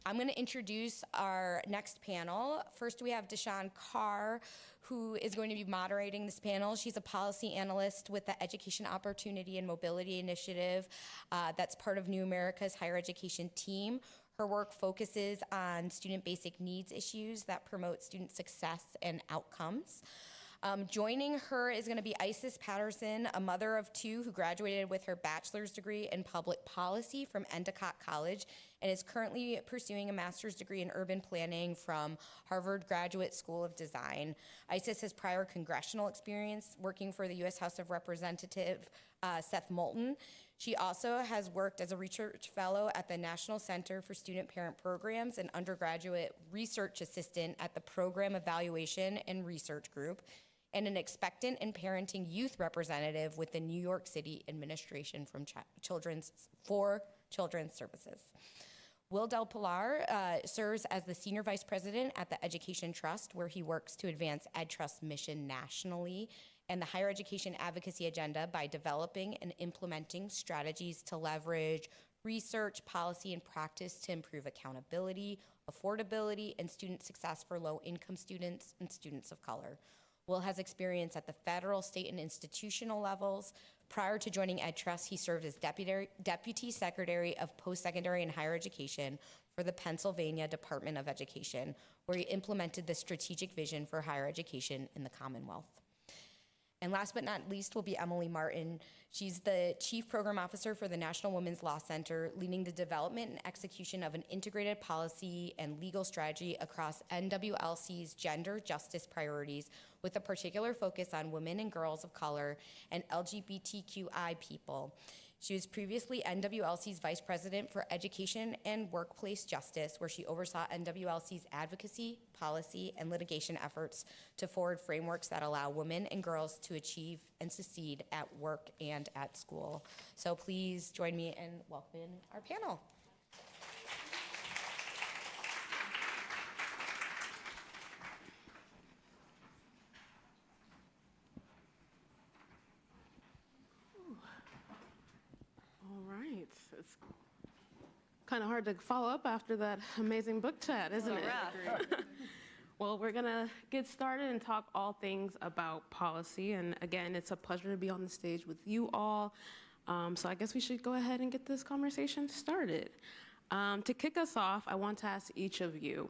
I'm going to introduce our next panel. First, we have Deshawn Carr, who is going to be moderating this panel. She's a policy analyst with the Education Opportunity and Mobility Initiative that's part of New America's higher education team. Her work focuses on student basic needs issues that promote student success and outcomes. Joining her is going to be Isis Patterson, a mother of two who graduated with her bachelor's degree in public policy from Endicott College and is currently pursuing a master's degree in urban planning from Harvard Graduate School of Design. Isis has prior congressional experience working for the U.S. House of Representatives Seth Moulton. She also has worked as a research fellow at the National Center for Student Parent Programs and undergraduate research assistant at the Program Evaluation and Research Group, and an expectant and parenting youth representative with the New York City Administration for Children's Services. Will Del Pilar serves as the Senior Vice President at the Education Trust, where he works to advance EdTrust's mission nationally and the higher education advocacy agenda by developing and implementing strategies to leverage research, policy, and practice to improve accountability, affordability, and student success for low-income students and students of color. Will has experience at the federal, state, and institutional levels. Prior to joining EdTrust, he served as Deputy Secretary of Post-Secondary and Higher Education for the Pennsylvania Department of Education, where he implemented the strategic vision for higher education in the Commonwealth. And last but not least will be Emily Martin. She's the Chief Program Officer for the National Women's Law Center, leading the development and execution of an integrated policy and legal strategy across NWLC's gender justice priorities, with a particular focus on women and girls of color and LGBTQI people. She was previously NWLC's Vice President for Education and Workplace Justice, where she oversaw NWLC's advocacy, policy, and litigation efforts to forward frameworks that allow women and girls to achieve and succeed at work and at school. So please join me in welcoming our panel. All right, it's kind of hard to follow up after that amazing book chat, isn't it? Well, we're gonna get started and talk all things about policy. And again, it's a pleasure to be on the stage with you all. So I guess we should go ahead and get this conversation started. To kick us off, I want to ask each of you,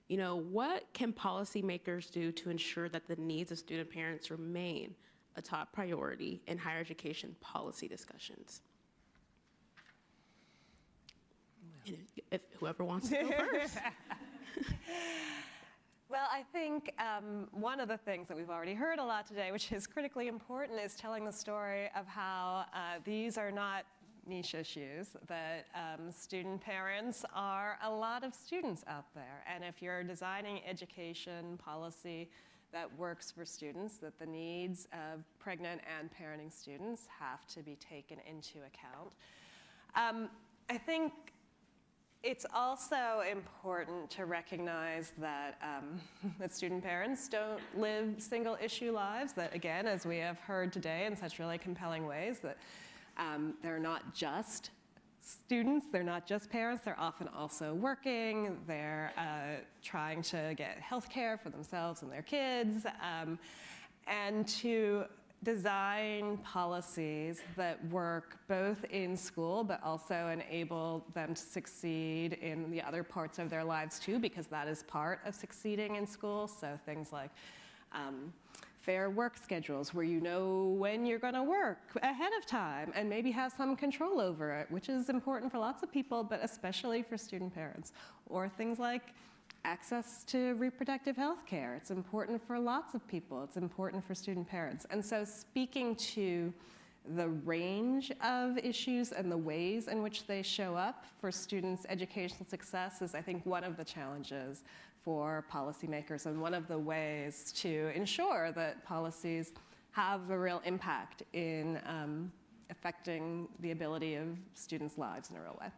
what can policymakers do to ensure that the needs of student parents remain a top priority in higher education policy discussions? If whoever wants to go first. Well, I think one of the things that we've already heard a lot today, which is critically important, is telling the story of how these are not niche issues, that student parents are a lot of students out there. And if you're designing education policy that works for students, that the needs of pregnant and parenting students have to be taken into account. I think it's also important to recognize that, that student parents don't live single issue lives, that again, as we have heard today in such really compelling ways, that they're not just students, they're not just parents, they're often also working, they're trying to get health care for themselves and their kids, and to design policies that work both in school but also enable them to succeed in the other parts of their lives too, because that is part of succeeding in school. So things like fair work schedules where you know when you're going to work ahead of time and maybe have some control over it, which is important for lots of people, but especially for student parents. Or things like access to reproductive health care. It's important for lots of people. It's important for student parents. And so speaking to the range of issues and the ways in which they show up for students' educational success is, I think, one of the challenges for policymakers and one of the ways to ensure that policies have a real impact in affecting the ability of students' lives in a real way.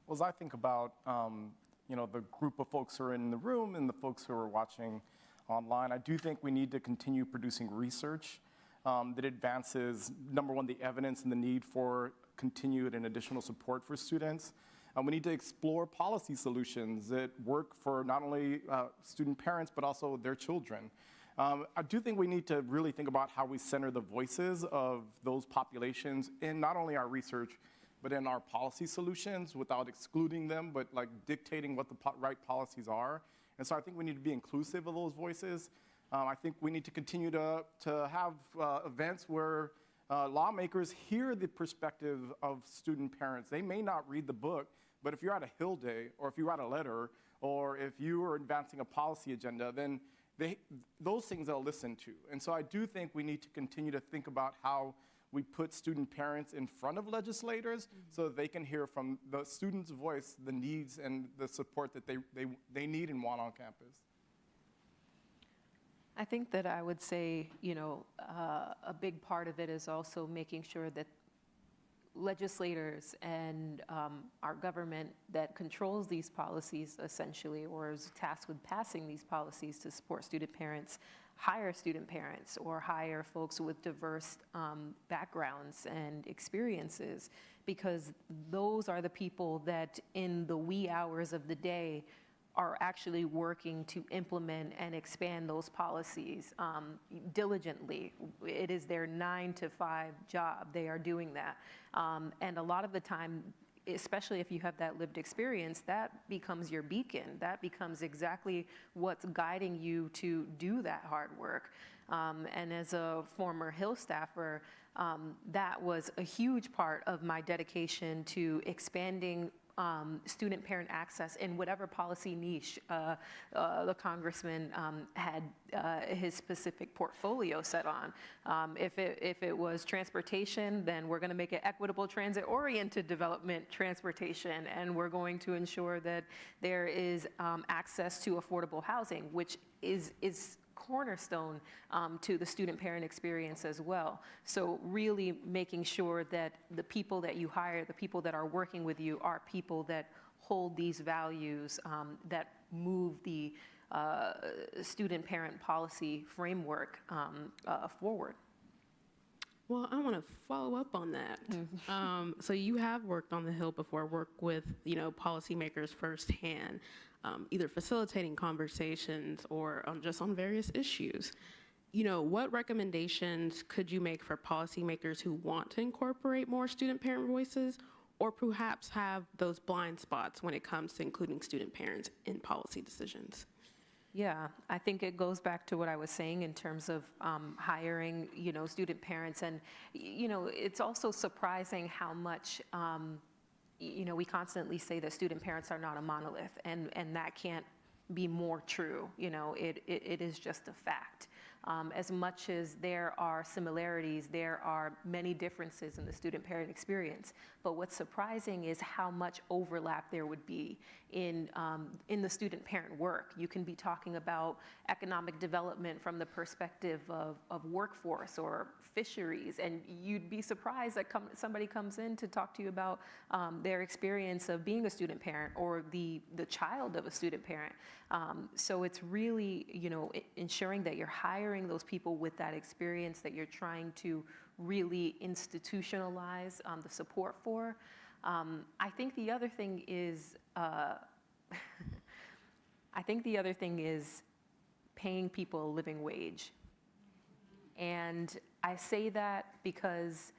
Well, as I think about the group of folks who are in the room and the folks who are watching online, I do think we need to continue producing research that advances, number one, the evidence and the need for continued and additional support for students, We need to explore policy solutions that work for not only student parents, but also their children. I do think we need to really think about how we center the voices of those populations in not only our research, but in our policy solutions without excluding them, but like dictating what the right policies are. And so I think we need to be inclusive of those voices. I think we need to continue to have events where lawmakers hear the perspective of student parents. They may not read the book, but if you're at a Hill Day, or if you write a letter, or if you are advancing a policy agenda, then those things they'll listen to. And so I do think we need to continue to think about how we put student parents in front of legislators so that they can hear from the students' voice the needs and the support that they need and want on campus. I think that I would say, a big part of it is also making sure that legislators and our government that controls these policies essentially, or is tasked with passing these policies to support student parents, hire student parents or hire folks with diverse backgrounds and experiences, because those are the people that in the wee hours of the day are actually working to implement and expand those policies diligently. It is their 9 to 5 job. They are doing that. And a lot of the time, especially if you have that lived experience, that becomes your beacon. That becomes exactly what's guiding you to do that hard work. And as a former Hill staffer, that was a huge part of my dedication to expanding student parent access in whatever policy niche the congressman had his specific portfolio set on. If it was transportation, then we're going to make it equitable transit-oriented development transportation, and we're going to ensure that there is access to affordable housing, which is cornerstone to the student parent experience as well. So really making sure that the people that you hire, the people that are working with you, are people that hold these values, that move the student parent policy framework forward. Well, I want to follow up on that. So you have worked on the Hill before, worked with, policymakers firsthand, either facilitating conversations or just on various issues. What recommendations could you make for policymakers who want to incorporate more student parent voices, or perhaps have those blind spots when it comes to including student parents in policy decisions? Yeah, I think it goes back to what I was saying in terms of hiring, student parents. And, it's also surprising how much, we constantly say that student parents are not a monolith, and that can't be more true. It is just a fact. As much as there are similarities, there are many differences in the student parent experience. But what's surprising is how much overlap there would be in the student parent work. You can be talking about economic development from the perspective of workforce or fisheries, and you'd be surprised that somebody comes in to talk to you about their experience of being a student parent or the child of a student parent. So it's really, ensuring that you're hiring those people with that experience, that you're trying to really institutionalize the support for. I think the other thing is, paying people a living wage. And I say that because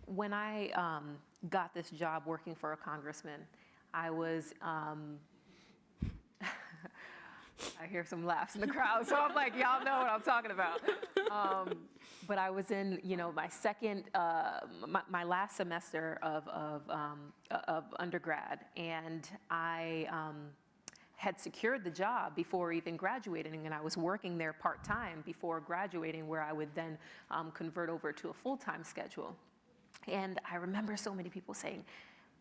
when I got this job working for a congressman, I was, I hear some laughs in the crowd, so I'm like, y'all know what I'm talking about. But I was in, my second, my last semester of undergrad, and I had secured the job before even graduating, and I was working there part-time before graduating, where I would then convert over to a full-time schedule. And I remember so many people saying,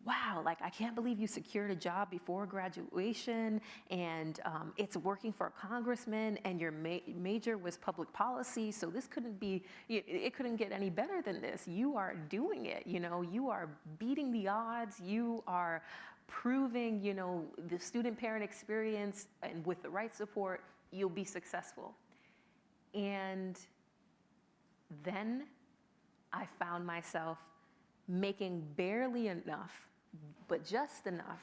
wow, I can't believe you secured a job before graduation, and it's working for a congressman, and your major was public policy, so this couldn't be, it couldn't get any better than this. You are doing it, you are beating the odds, you are proving, the student parent experience, and with the right support, you'll be successful. And then I found myself making barely enough but just enough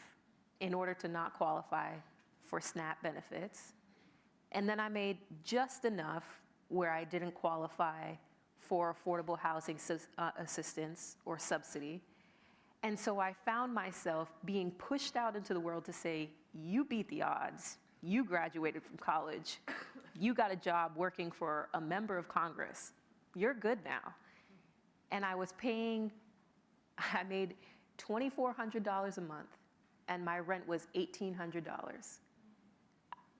in order to not qualify for SNAP benefits. And then I made just enough where I didn't qualify for affordable housing assistance or subsidy. And so I found myself being pushed out into the world to say, you beat the odds. You graduated from college. You got a job working for a member of Congress. You're good now. And I made $2,400 a month, and my rent was $1,800.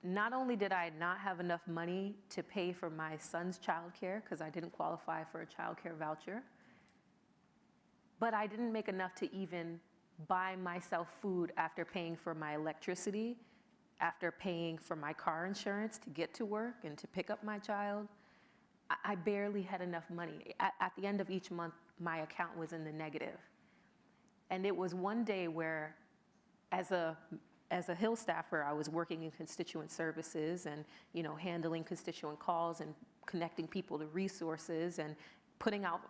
Not only did I not have enough money to pay for my son's childcare, because I didn't qualify for a childcare voucher, but I didn't make enough to even buy myself food after paying for my electricity, after paying for my car insurance to get to work and to pick up my child. I barely had enough money. At the end of each month, my account was in the negative. And it was one day where, as a Hill staffer, I was working in constituent services and, handling constituent calls and connecting people to resources and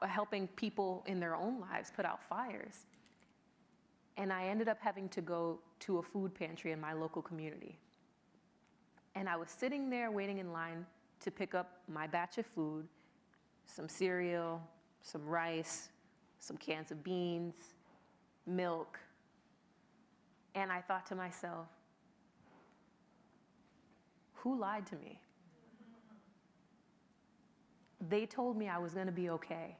helping people in their own lives put out fires. And I ended up having to go to a food pantry in my local community. And I was sitting there waiting in line to pick up my batch of food, some cereal, some rice, some cans of beans, milk. And I thought to myself, who lied to me? They told me I was going to be okay.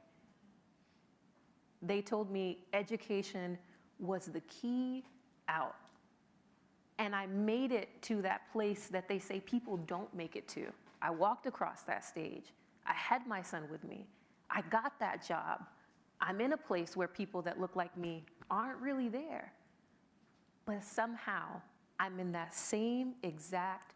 They told me education was the key out. And I made it to that place that they say people don't make it to. I walked across that stage. I had my son with me. I got that job. I'm in a place where people that look like me aren't really there. But somehow, I'm in that same exact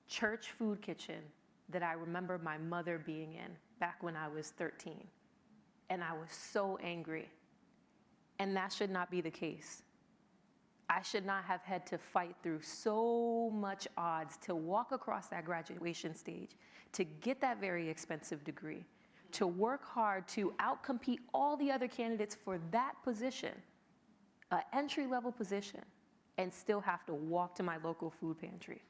church food kitchen that I remember my mother being in back when I was 13. And I was so angry. And that should not be the case. I should not have had to fight through so much odds to walk across that graduation stage, to get that very expensive degree, to work hard to outcompete all the other candidates for that position, an entry-level position, and still have to walk to my local food pantry,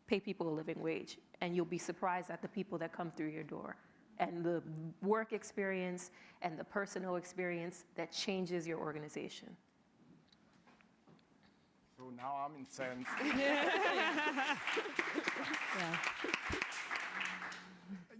pay people a living wage, and you'll be surprised at the people that come through your door and the work experience and the personal experience that changes your organization. So now I'm incensed.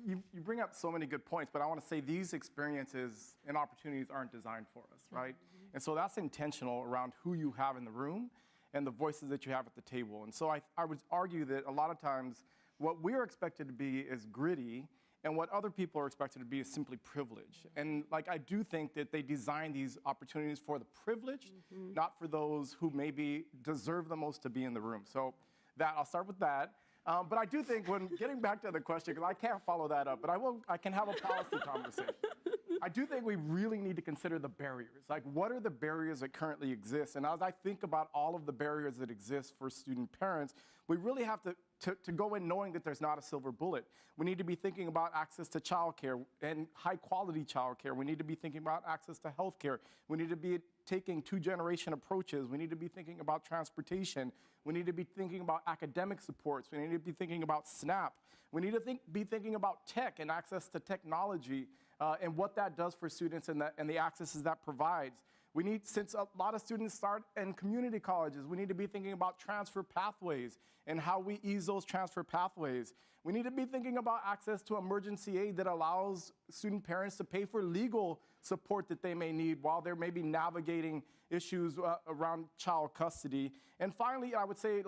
You bring up so many good points, but I want to say these experiences and opportunities aren't designed for us, right? And so that's intentional around who you have in the room and the voices that you have at the table. And so I would argue that a lot of times what we're expected to be is gritty, and what other people are expected to be is simply privilege. And I do think that they design these opportunities for the privileged, not for those who maybe deserve the most to be in the room. So I'll start with that. But I do think when getting back to the question, because I can't follow that up, but I can have a policy conversation. I do think we really need to consider the barriers. What are the barriers that currently exist? And as I think about all of the barriers that exist for student parents, we really have to go in knowing that there's not a silver bullet. We need to be thinking about access to childcare and high quality childcare. We need to be thinking about access to healthcare. We need to be taking two-generation approaches. We need to be thinking about transportation. We need to be thinking about academic supports. We need to be thinking about SNAP. We need to be thinking about tech and access to technology and what that does for students and the accesses that provides. We need, since a lot of students start in community colleges, we need to be thinking about transfer pathways and how we ease those transfer pathways. We need to be thinking about access to emergency aid that allows student parents to pay for legal support that they may need while they're maybe navigating issues around child custody. And finally, I would say,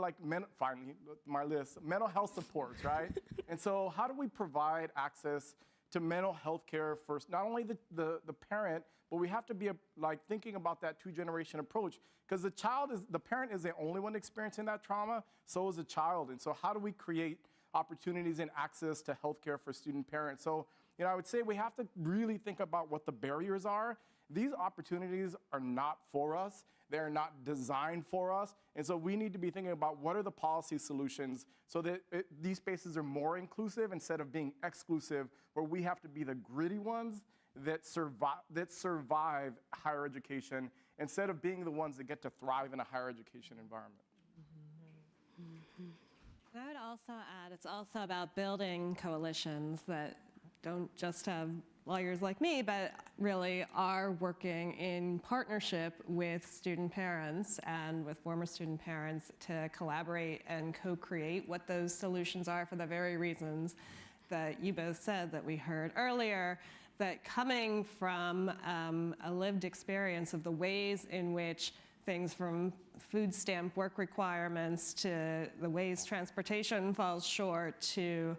my list, mental health supports, right? And so how do we provide access to mental health care for not only the parent, but we have to be thinking about that two-generation approach, because the parent is the only one experiencing that trauma, so is the child. And so how do we create opportunities and access to health care for student parents? So, I would say we have to really think about what the barriers are. These opportunities are not for us. They're not designed for us. And so we need to be thinking about what are the policy solutions so that these spaces are more inclusive instead of being exclusive, where we have to be the gritty ones that survive higher education instead of being the ones that get to thrive in a higher education environment. I would also add, it's also about building coalitions that don't just have lawyers like me, but really are working in partnership with student parents and with former student parents to collaborate and co-create what those solutions are for the very reasons that you both said that we heard earlier, that coming from a lived experience of the ways in which things from food stamp work requirements to the ways transportation falls short to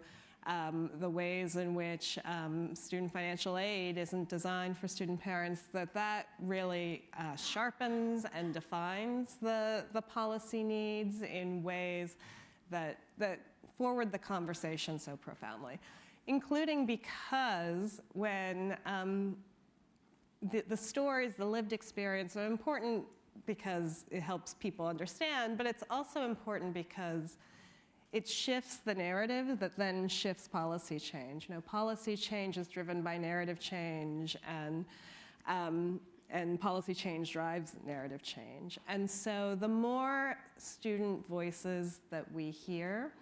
the ways in which student financial aid isn't designed for student parents, that really sharpens and defines the policy needs in ways that forward the conversation so profoundly, including because when the stories, the lived experience are important because it helps people understand, but it's also important because it shifts the narrative that then shifts policy change. You know, policy change is driven by narrative change, and policy change drives narrative change. And so the more student voices that we hear,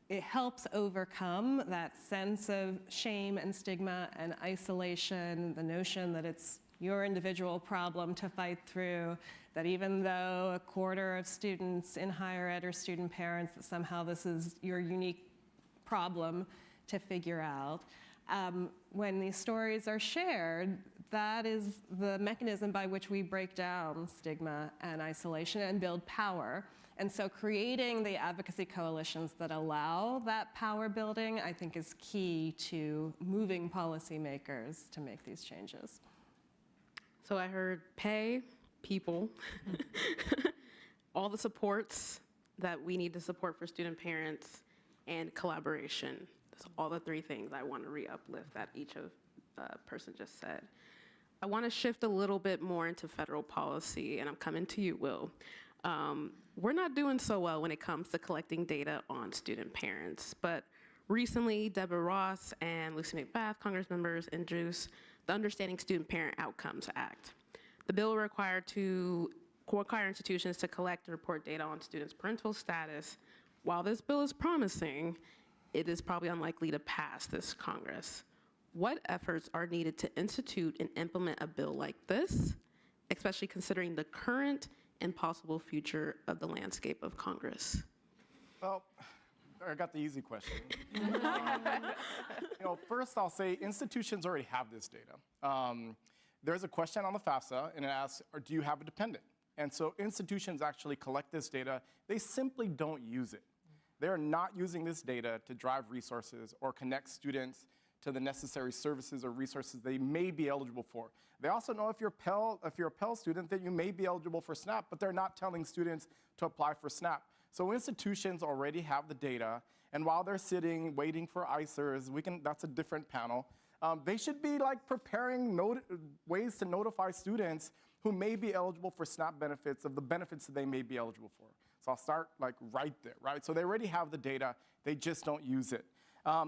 it helps overcome that sense of shame and stigma and isolation, the notion that it's your individual problem to fight through, that even though a quarter of students in higher ed are student parents, that somehow this is your unique problem to figure out. When these stories are shared, that is the mechanism by which we break down stigma and isolation and build power. And so creating the advocacy coalitions that allow that power building, I think, is key to moving policymakers to make these changes. So I heard pay, people, all the supports that we need to support for student parents, and collaboration. That's all the three things I want to re-uplift that each of person just said. I want to shift a little bit more into federal policy, and I'm coming to you, Will. We're not doing so well when it comes to collecting data on student parents, but recently, Deborah Ross and Lucy McBath, Congress members, introduced the Understanding Student Parent Outcomes Act. The bill will require institutions to collect and report data on students' parental status. While this bill is promising, it is probably unlikely to pass this Congress. What efforts are needed to institute and implement a bill like this, especially considering the current and possible future of the landscape of Congress? Well, I got the easy question. First I'll say institutions already have this data. There's a question on the FAFSA, and it asks, do you have a dependent? And so institutions actually collect this data. They simply don't use it. They're not using this data to drive resources or connect students to the necessary services or resources they may be eligible for. They also know if you're a Pell student that you may be eligible for SNAP, but they're not telling students to apply for SNAP. So institutions already have the data, and while they're sitting waiting for ICERs, that's a different panel, they should be preparing ways to notify students who may be eligible for SNAP benefits of the benefits that they may be eligible for. So I'll start right there, right? So they already have the data, they just don't use it. I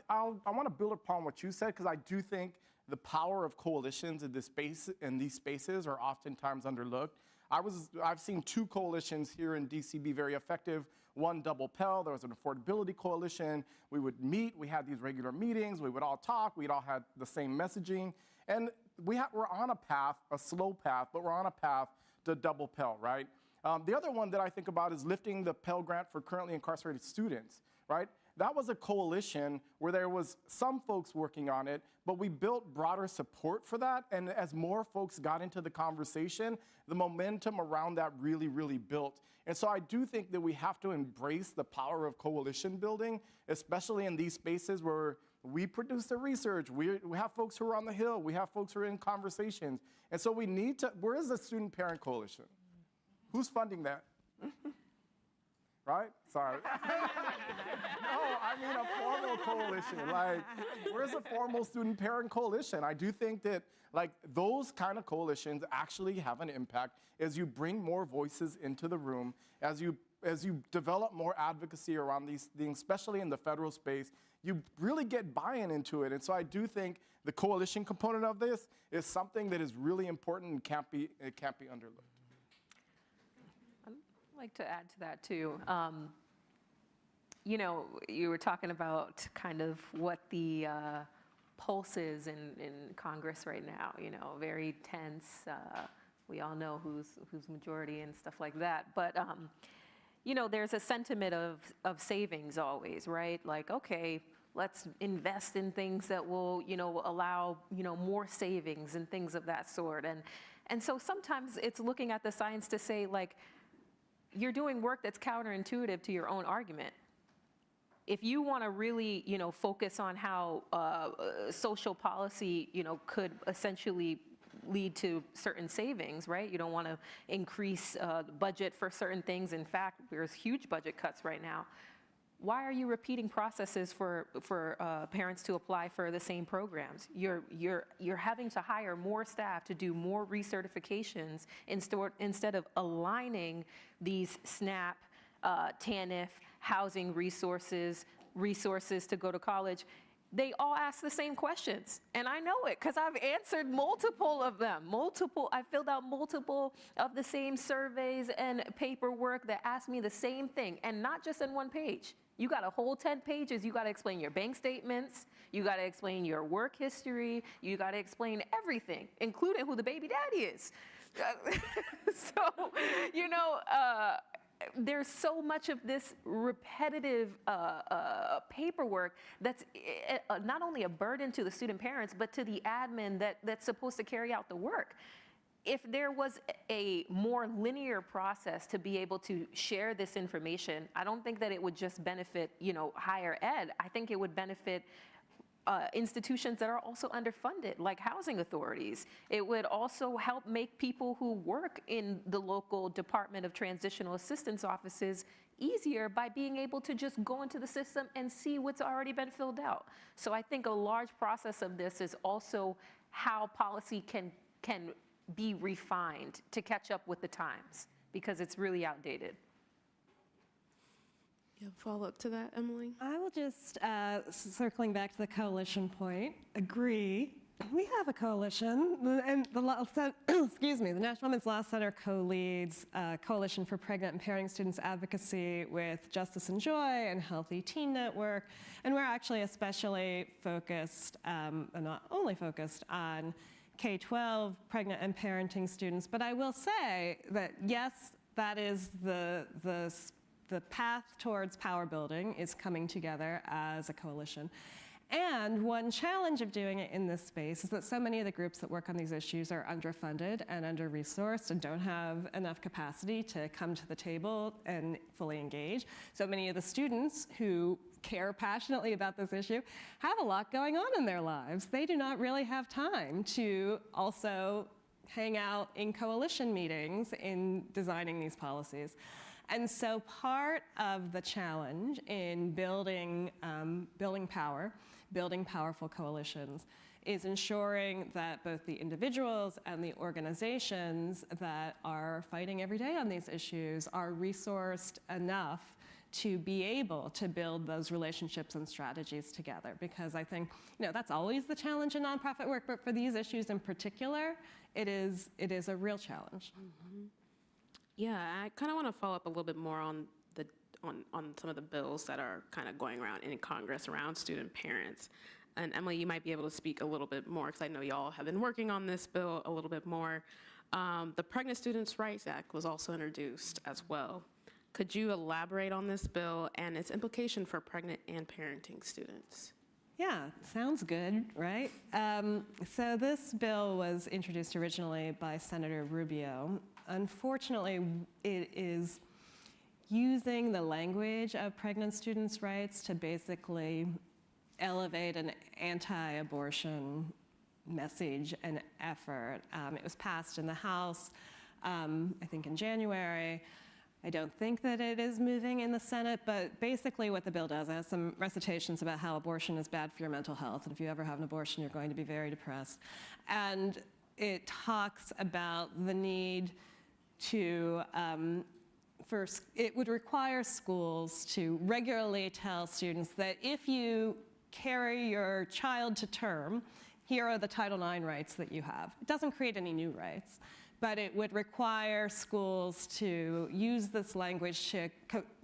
want to build upon what you said, because I do think the power of coalitions in these spaces are oftentimes underlooked. I've seen two coalitions here in DC be very effective. One, Double Pell, there was an affordability coalition. We would meet, we had these regular meetings, we would all talk, we'd all had the same messaging. And we're on a path, a slow path, but we're on a path to Double Pell, right? The other one that I think about is lifting the Pell Grant for currently incarcerated students, right? That was a coalition where there was some folks working on it, but we built broader support for that. And as more folks got into the conversation, the momentum around that really, really built. And so I do think that we have to embrace the power of coalition building, especially in these spaces where we produce the research, we have folks who are on the Hill, we have folks who are in conversations. And so we need to, where is the Student Parent Coalition? Who's funding that? Right? Sorry. No, I mean a formal coalition. Where's a formal Student Parent Coalition? I do think that those kind of coalitions actually have an impact as you bring more voices into the room, as you as you develop more advocacy around these things, especially in the federal space, you really get buy-in into it. And so I do think the coalition component of this is something that is really important and it can't be underlooked. I'd like to add to that too. You know, you were talking about kind of what the pulse is in Congress right now, you know, very tense. We all know who's majority and stuff like that. But, you know, there's a sentiment of savings always, right? Like, okay, let's invest in things that will, you know, allow, you know, more savings and things of that sort. And so sometimes it's looking at the science to say, like, you're doing work that's counterintuitive to your own argument. If you want to really, you know, focus on how social policy, you know, could essentially lead to certain savings, right? You don't want to increase the budget for certain things. In fact, there's huge budget cuts right now. Why are you repeating processes for parents to apply for the same programs? You're having to hire more staff to do more recertifications instead of aligning these SNAP, TANF, housing resources to go to college. They all ask the same questions. And I know it because I've answered multiple of them. I filled out multiple of the same surveys and paperwork that ask me the same thing, and not just in one page. You got a whole 10 pages. You got to explain your bank statements. You got to explain your work history. You got to explain everything, including who the baby daddy is. So, you know, there's so much of this repetitive paperwork that's not only a burden to the student parents, but to the admin that's supposed to carry out the work. If there was a more linear process to be able to share this information, I don't think that it would just benefit, you know, higher ed. I think it would benefit institutions that are also underfunded, like housing authorities. It would also help make people who work in the local Department of Transitional Assistance offices easier by being able to just go into the system and see what's already been filled out. So I think a large process of this is also how policy can be refined to catch up with the times, because it's really outdated. You have a follow-up to that, Emily? I will just, circling back to the coalition point, agree. We have a coalition, and excuse me, the National Women's Law Center co-leads Coalition for Pregnant and Parenting Students Advocacy with Justice and Joy and Healthy Teen Network, and we're actually especially focused, and not only focused on K-12 pregnant and parenting students, but I will say that yes, that is the path towards power building is coming together as a coalition. And one challenge of doing it in this space is that so many of the groups that work on these issues are underfunded and under-resourced and don't have enough capacity to come to the table and fully engage. So many of the students who care passionately about this issue have a lot going on in their lives. They do not really have time to also hang out in coalition meetings in designing these policies. And so part of the challenge in building powerful coalitions is ensuring that both the individuals and the organizations that are fighting every day on these issues are resourced enough to be able to build those relationships and strategies together. Because I think, you know, that's always the challenge in nonprofit work, but for these issues in particular, it is a real challenge. Mm-hmm. Yeah, I kind of want to follow up a little bit more on some of the bills that are kind of going around in Congress around student parents. And Emily, you might be able to speak a little bit more, because I know y'all have been working on this bill a little bit more. The Pregnant Students' Rights Act was also introduced as well. Could you elaborate on this bill and its implication for pregnant and parenting students? Yeah, sounds good, right? So this bill was introduced originally by Senator Rubio. Unfortunately, it is using the language of pregnant students' rights to basically elevate an anti-abortion message and effort. It was passed in the House, I think in January. I don't think that it is moving in the Senate, but basically what the bill does, it has some recitations about how abortion is bad for your mental health, and if you ever have an abortion, you're going to be very depressed. And it talks about the need to it would require schools to regularly tell students that if you carry your child to term, here are the Title IX rights that you have. It doesn't create any new rights, but it would require schools to use this language to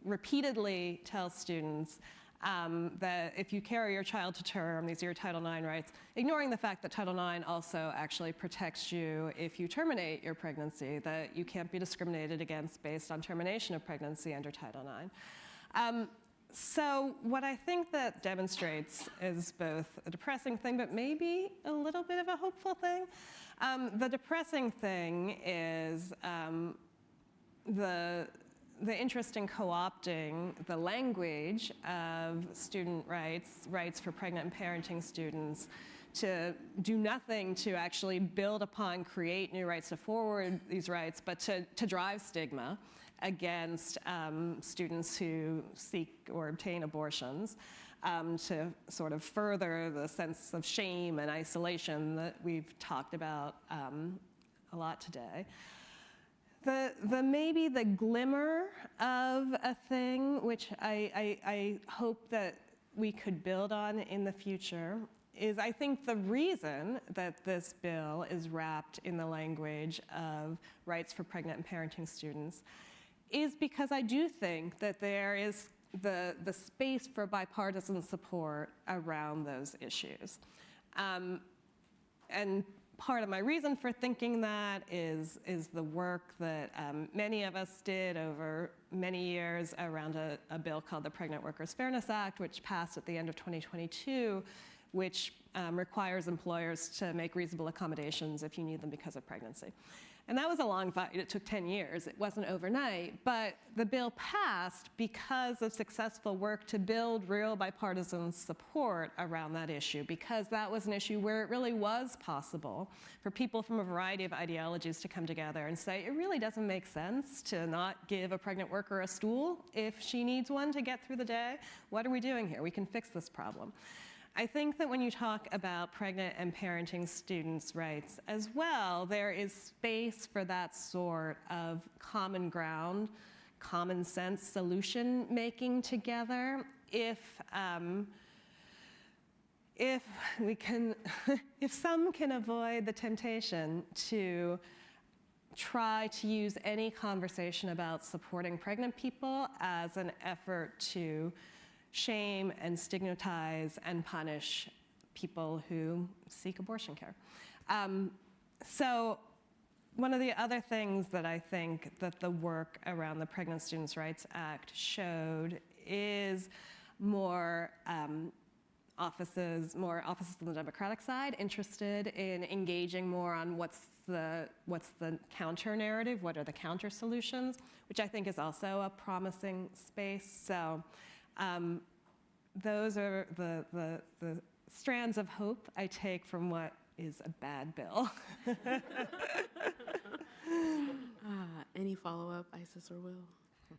repeatedly tell students that if you carry your child to term, these are your Title IX rights, ignoring the fact that Title IX also actually protects you if you terminate your pregnancy, that you can't be discriminated against based on termination of pregnancy under Title IX. So what I think that demonstrates is both a depressing thing, but maybe a little bit of a hopeful thing. The depressing thing is the interest in co-opting the language of student rights, rights for pregnant and parenting students, to do nothing to actually build upon, create new rights, to forward these rights, but to drive stigma against students who seek or obtain abortions, to sort of further the sense of shame and isolation that we've talked about a lot today. Maybe the glimmer of a thing, which I hope that we could build on in the future, is I think the reason that this bill is wrapped in the language of rights for pregnant and parenting students is because I do think that there is the space for bipartisan support around those issues. And part of my reason for thinking that is the work that many of us did over many years around a bill called the Pregnant Workers Fairness Act, which passed at the end of 2022, which requires employers to make reasonable accommodations if you need them because of pregnancy. And that was a long fight. It took 10 years. It wasn't overnight. But the bill passed because of successful work to build real bipartisan support around that issue, because that was an issue where it really was possible for people from a variety of ideologies to come together and say, it really doesn't make sense to not give a pregnant worker a stool if she needs one to get through the day. What are we doing here? We can fix this problem. I think that when you talk about pregnant and parenting students' rights as well, there is space for that sort of common ground, common sense solution making together if we can, if some can avoid the temptation to try to use any conversation about supporting pregnant people as an effort to shame and stigmatize and punish people who seek abortion care. So one of the other things that I think that the work around the Pregnant Students' Rights Act showed is more offices on the Democratic side interested in engaging more on what's the counter narrative, what are the counter solutions, which I think is also a promising space. So those are the strands of hope I take from what is a bad bill. Any follow-up, Isis or Will?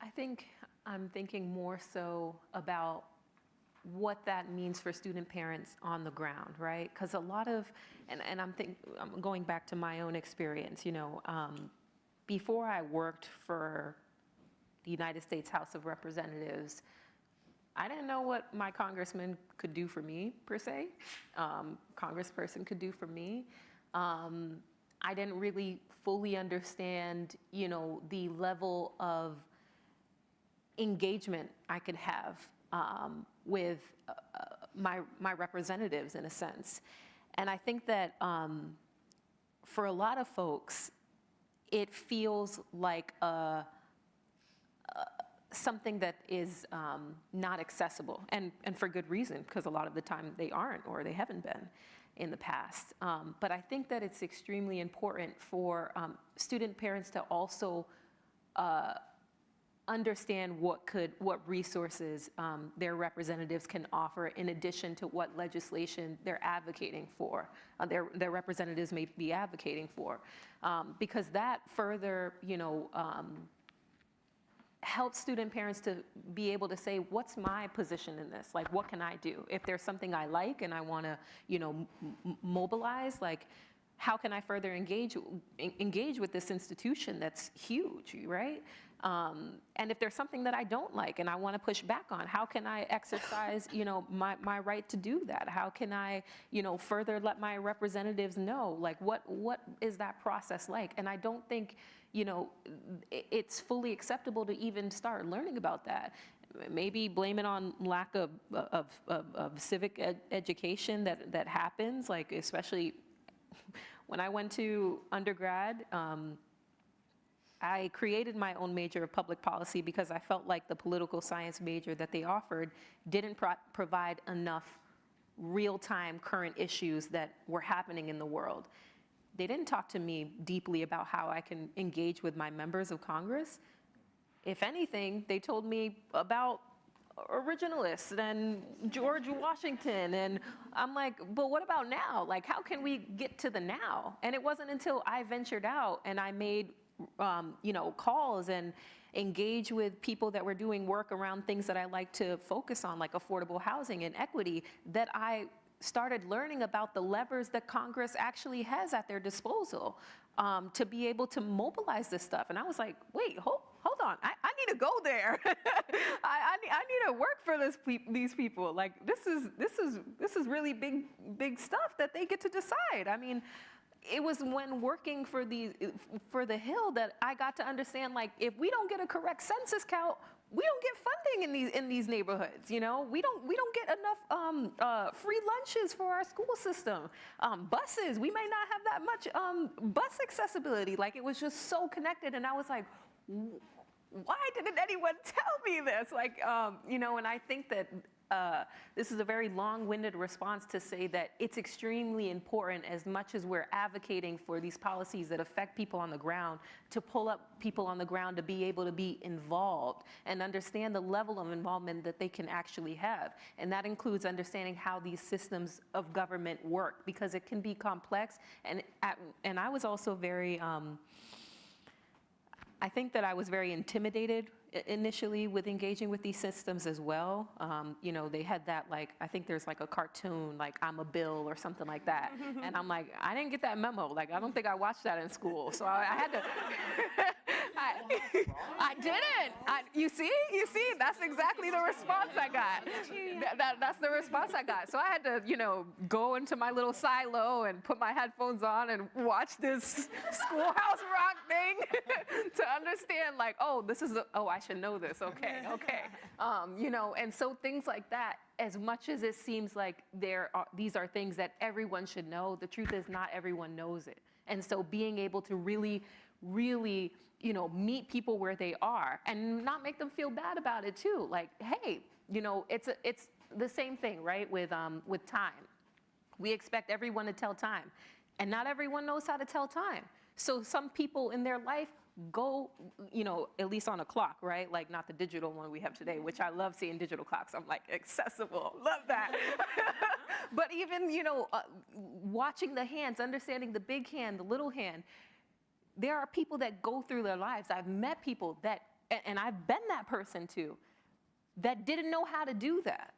I think I'm thinking more so about what that means for student parents on the ground, right? Because a lot of, and I'm going back to my own experience, you know, before I worked for the United States House of Representatives, I didn't know what my congressman could do for me, per se, congressperson could do for me. I didn't really fully understand, you know, the level of engagement I could have with my representatives, in a sense. And I think that for a lot of folks, it feels like something that is not accessible, and for good reason, because a lot of the time they aren't, or they haven't been in the past. But I think that it's extremely important for student parents to also understand what resources their representatives can offer, in addition to what legislation they're advocating for, their representatives may be advocating for, because that further, you know, helps student parents to be able to say, what's my position in this? Like, what can I do? If there's something I like and I want to, you know, mobilize, like, how can I further engage with this institution that's huge, right? And if there's something that I don't like and I want to push back on, how can I exercise, my right to do that? How can I, further let my representatives know, like, what is that process like? And I don't think, it's fully acceptable to even start learning about that. Maybe blame it on lack of civic education that happens, like, especially when I went to undergrad. I created my own major of public policy because I felt like the political science major that they offered didn't provide enough real-time current issues that were happening in the world. They didn't talk to me deeply about how I can engage with my members of Congress. If anything, they told me about originalists and George Washington, and I'm like, but what about now? Like, how can we get to the now? And it wasn't until I ventured out and I made calls and engage with people that were doing work around things that I like to focus on, like affordable housing and equity, that I started learning about the levers that Congress actually has at their disposal to be able to mobilize this stuff. And I was like, wait, hold on, I need to go there. I need to work for these people. Like, this is really big stuff that they get to decide. I mean, it was when working for the Hill that I got to understand, like, if we don't get a correct census count, we don't get funding in these neighborhoods. We don't get enough free lunches for our school system. Buses, we may not have that much bus accessibility. Like, it was just so connected, and I was like, why didn't anyone tell me this? Like, and I think that this is a very long-winded response to say that it's extremely important, as much as we're advocating for these policies that affect people on the ground, to pull up people on the ground to be able to be involved and understand the level of involvement that they can actually have. And that includes understanding how these systems of government work, because it can be complex. And I was also very, I think that I was very intimidated initially with engaging with these systems as well. They had that, like, I think there's like a cartoon, like, I'm a bill or something like that. And I'm like, I didn't get that memo. Like, I don't think I watched that in school. So I had to, I didn't. You see, that's exactly the response I got. That's the response I got. So I had to, go into my little silo and put my headphones on and watch this Schoolhouse Rock thing to understand, like, oh, I should know this. Okay. And so things like that, as much as it seems like these are things that everyone should know, the truth is not everyone knows it. And so being able to really, meet people where they are and not make them feel bad about it too. Like, hey, it's the same thing, right? With time. We expect everyone to tell time, and not everyone knows how to tell time. So some people in their life go, at least on a clock, right? Like, not the digital one we have today, which I love seeing digital clocks. I'm like, accessible, love that. But even, watching the hands, understanding the big hand, the little hand, there are people that go through their lives. I've met people that, and I've been that person too, that didn't know how to do that.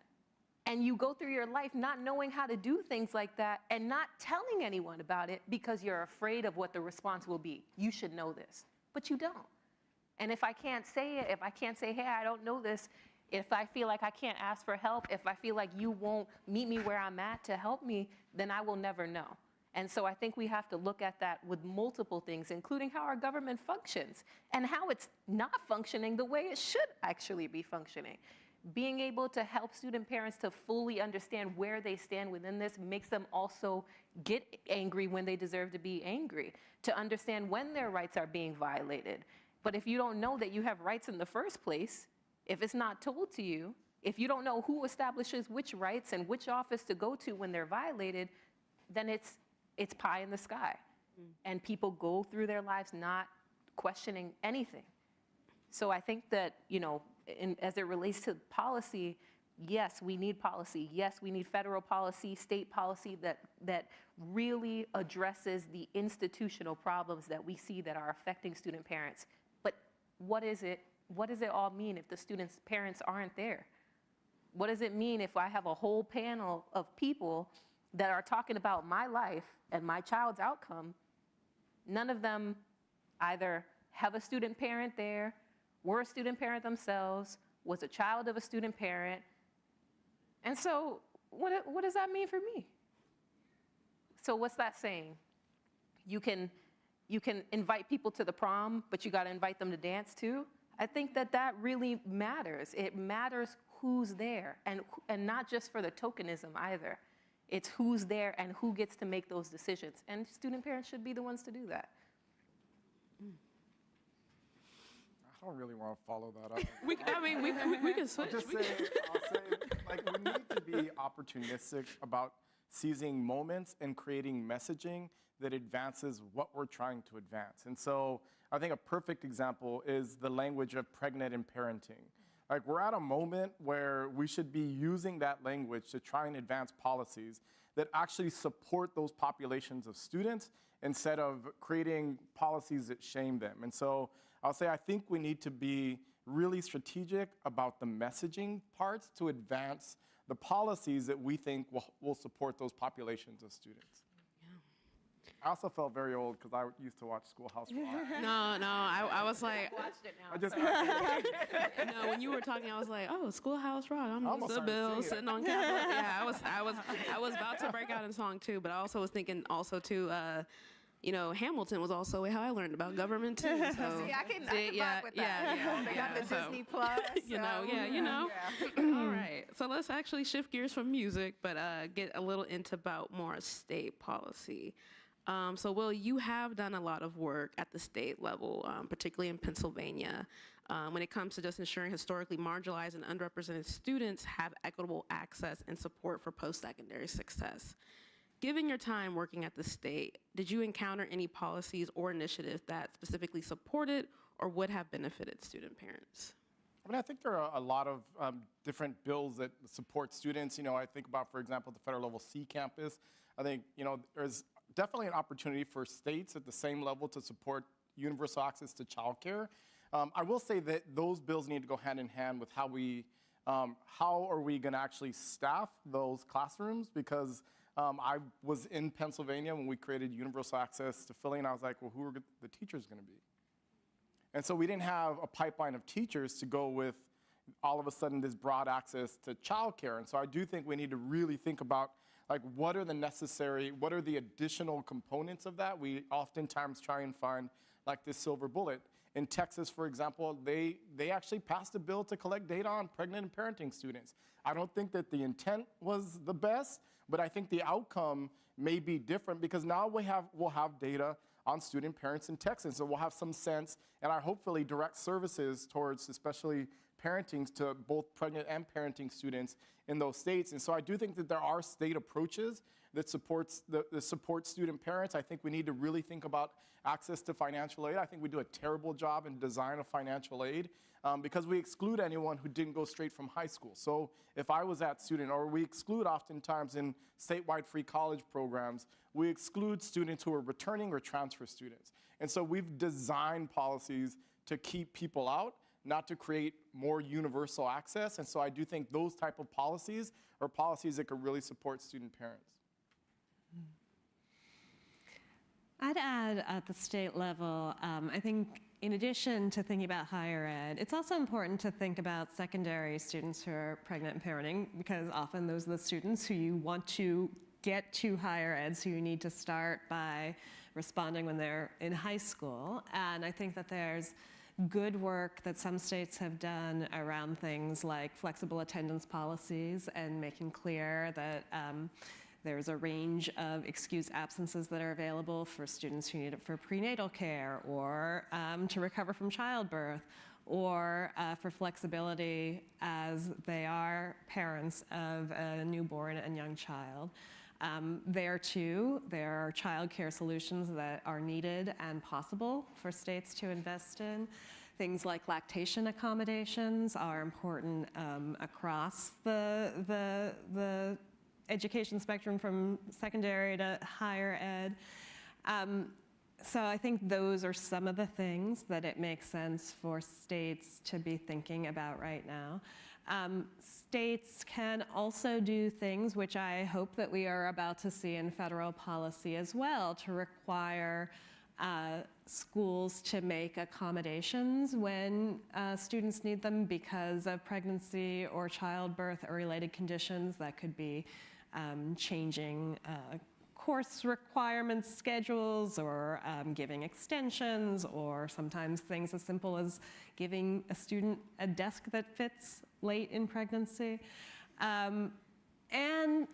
And you go through your life not knowing how to do things like that and not telling anyone about it because you're afraid of what the response will be. You should know this, but you don't. And if I can't say it, if I can't say, hey, I don't know this, if I feel like I can't ask for help, if I feel like you won't meet me where I'm at to help me, then I will never know. And so I think we have to look at that with multiple things, including how our government functions and how it's not functioning the way it should actually be functioning. Being able to help student parents to fully understand where they stand within this makes them also get angry when they deserve to be angry, to understand when their rights are being violated. But if you don't know that you have rights in the first place, if it's not told to you, if you don't know who establishes which rights and which office to go to when they're violated, then it's pie in the sky. And people go through their lives not questioning anything. So I think that, as it relates to policy, yes, we need policy. Yes, we need federal policy, state policy that really addresses the institutional problems that we see that are affecting student parents. But what is it? What does it all mean if the students' parents aren't there? What does it mean if I have a whole panel of people that are talking about my life and my child's outcome? None of them either have a student parent there were a student parent themselves, was a child of a student parent. And so what does that mean for me? So what's that saying? You can invite people to the prom, but you got to invite them to dance too. I think that really matters. It matters who's there, and not just for the tokenism either. It's who's there and who gets to make those decisions. And student parents should be the ones to do that. I don't really want to follow that up. We can switch. I'll say, like, we need to be opportunistic about seizing moments and creating messaging that advances what we're trying to advance. And so I think a perfect example is the language of pregnant and parenting. Like, we're at a moment where we should be using that language to try and advance policies that actually support those populations of students instead of creating policies that shame them. And so I'll say I think we need to be really strategic about the messaging parts to advance the policies that we think will support those populations of students. I also felt very old because I used to watch Schoolhouse Rock. I was like, Watched it now. I just no, when you were talking, I was like, oh, Schoolhouse Rock. I'm almost used to started Bill singing. sitting on Capitol. Yeah, I was about to break out in song too, but I also was thinking also too, Hamilton was also how I learned about government too. So See, I can vibe with that. They got the so, Disney Plus. All right, so let's actually shift gears from music, but get a little into about more state policy. So, Will, you have done a lot of work at the state level, particularly in Pennsylvania, when it comes to just ensuring historically marginalized and underrepresented students have equitable access and support for post-secondary success. Given your time working at the state, did you encounter any policies or initiatives that specifically supported or would have benefited student parents? I mean, I think there are a lot of different bills that support students. I think about, for example, the federal level C campus. I think, there's definitely an opportunity for states at the same level to support universal access to childcare. I will say that those bills need to go hand in hand with how are we going to actually staff those classrooms, because I was in Pennsylvania when we created universal access to Philly, and I was like, well, who are the teachers going to be? And so we didn't have a pipeline of teachers to go with all of a sudden this broad access to childcare. And so I do think we need to really think about, like, what are the additional components of that? We oftentimes try and find like this silver bullet. In Texas, for example, they actually passed a bill to collect data on pregnant and parenting students. I don't think that the intent was the best, but I think the outcome may be different, because now we'll have data on student parents in Texas. So we'll have some sense, and I hopefully direct services towards especially parenting to both pregnant and parenting students in those states. And so I do think that there are state approaches that support student parents. I think we need to really think about access to financial aid. I think we do a terrible job in design of financial aid because we exclude anyone who didn't go straight from high school. So if I was that student, or we exclude oftentimes in statewide free college programs, we exclude students who are returning or transfer students. And so we've designed policies to keep people out, not to create more universal access. And so I do think those type of policies are policies that could really support student parents. I'd add at the state level, I think in addition to thinking about higher ed, it's also important to think about secondary students who are pregnant and parenting, because often those are the students who you want to get to higher ed, so you need to start by responding when they're in high school. And I think that there's good work that some states have done around things like flexible attendance policies and making clear that there's a range of excused absences that are available for students who need it for prenatal care, or to recover from childbirth, or for flexibility as they are parents of a newborn and young child. There too, there are childcare solutions that are needed and possible for states to invest in. Things like lactation accommodations are important across the education spectrum from secondary to higher ed. So I think those are some of the things that it makes sense for states to be thinking about right now. States can also do things which I hope that we are about to see in federal policy as well, to require schools to make accommodations when students need them because of pregnancy or childbirth or related conditions. That could be changing course requirements, schedules, or giving extensions, or sometimes things as simple as giving a student a desk that fits late in pregnancy. And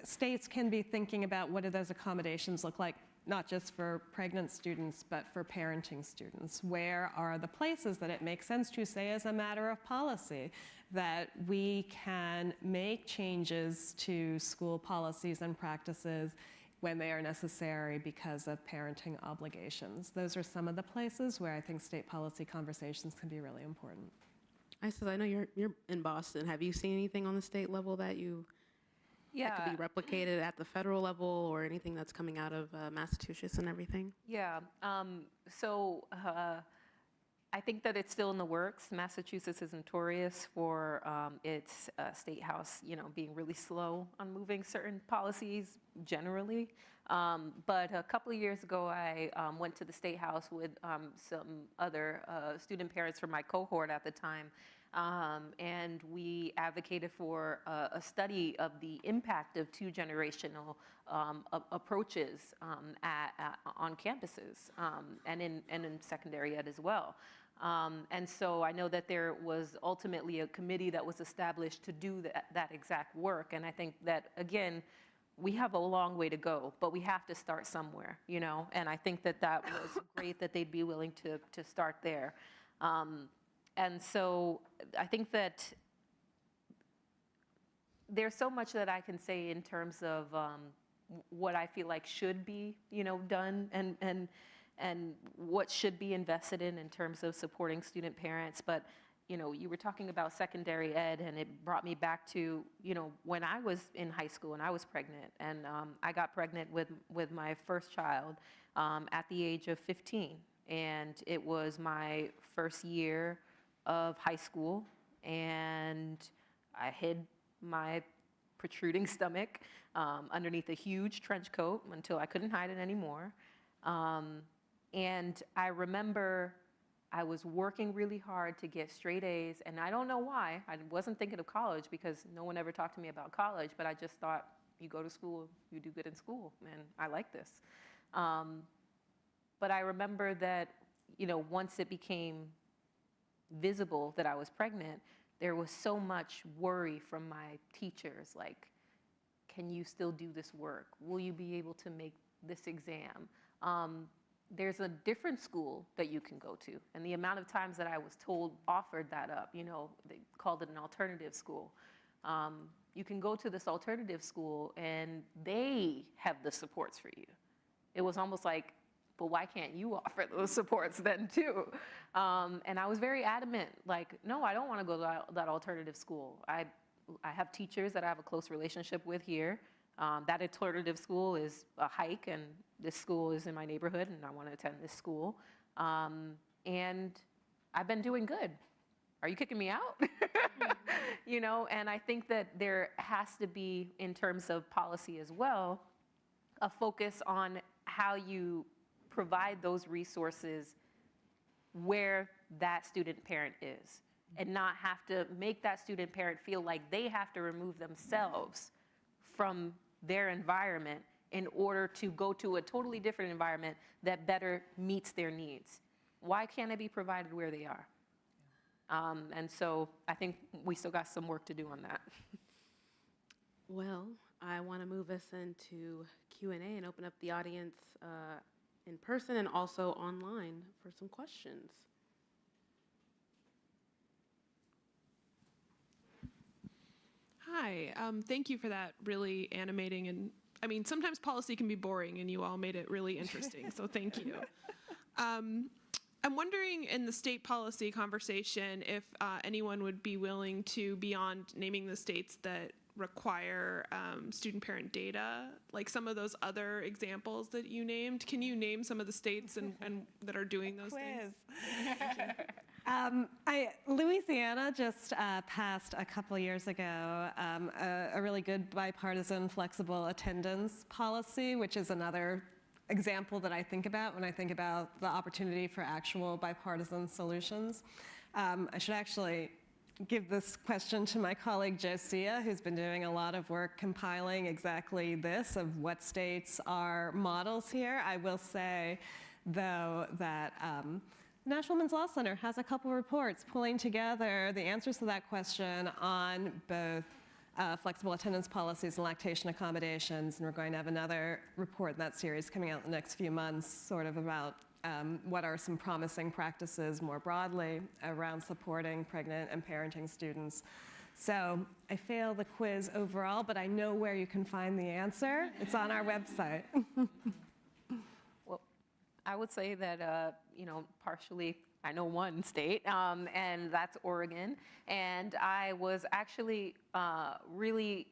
states can be thinking about what do those accommodations look like, not just for pregnant students, but for parenting students. Where are the places that it makes sense to say as a matter of policy that we can make changes to school policies and practices when they are necessary because of parenting obligations? Those are some of the places where I think state policy conversations can be really important. I know you're in Boston. Have you seen anything on the state level that could be replicated at the federal level, or anything that's coming out of Massachusetts and everything? Yeah. I think that it's still in the works. Massachusetts is notorious for its state house, being really slow on moving certain policies generally. But a couple of years ago, I went to the state house with some other student parents from my cohort at the time. And we advocated for a study of the impact of two-generational approaches on campuses and in secondary ed as well. And so I know that there was ultimately a committee that was established to do that exact work. And I think that, again, we have a long way to go, but we have to start somewhere, And I think that was great that they'd be willing to start there. And so I think that there's so much that I can say in terms of what I feel like should be, done and what should be invested in terms of supporting student parents. But, you were talking about secondary ed, and it brought me back to, when I was in high school and I was pregnant, and I got pregnant with my first child at the age of 15. And it was my first year of high school, and I hid my protruding stomach underneath a huge trench coat until I couldn't hide it anymore. And I remember I was working really hard to get straight A's, and I don't know why. I wasn't thinking of college because no one ever talked to me about college, but I just thought, you go to school, you do good in school, and I like this. But I remember that, once it became visible that I was pregnant, there was so much worry from my teachers, like, can you still do this work? Will you be able to make this exam? There's a different school that you can go to. And the amount of times that I was offered that up, they called it an alternative school. You can go to this alternative school and they have the supports for you. It was almost like, but why can't you offer those supports then too? And I was very adamant, like, no, I don't want to go to that alternative school. I have teachers that I have a close relationship with here. That alternative school is a hike, and this school is in my neighborhood, and I want to attend this school. And I've been doing good. Are you kicking me out? And I think that there has to be, in terms of policy as well, a focus on how you provide those resources where that student parent is, and not have to make that student parent feel like they have to remove themselves from their environment in order to go to a totally different environment that better meets their needs. Why can't it be provided where they are? And so I think we still got some work to do on that. Well, I want to move us into Q&A and open up the audience in person and also online for some questions. Hi, thank you for that really animating, and I mean, sometimes policy can be boring, and you all made it really interesting, so thank you. I'm wondering, in the state policy conversation, if anyone would be willing to, beyond naming the states that require student parent data, like some of those other examples that you named, can you name some of the states and that are doing those things? Louisiana just passed a couple years ago a really good bipartisan flexible attendance policy, which is another example that I think about when I think about the opportunity for actual bipartisan solutions. I should actually give this question to my colleague Josiah, who's been doing a lot of work compiling exactly this, of what states are models here. I will say, though, that National Women's Law Center has a couple reports pulling together the answers to that question on both flexible attendance policies and lactation accommodations, and we're going to have another report in that series coming out in the next few months, sort of about what are some promising practices more broadly around supporting pregnant and parenting students. So I failed the quiz overall, but I know where you can find the answer. It's on our website. Well, I would say that, partially, I know one state, and that's Oregon. And I was actually really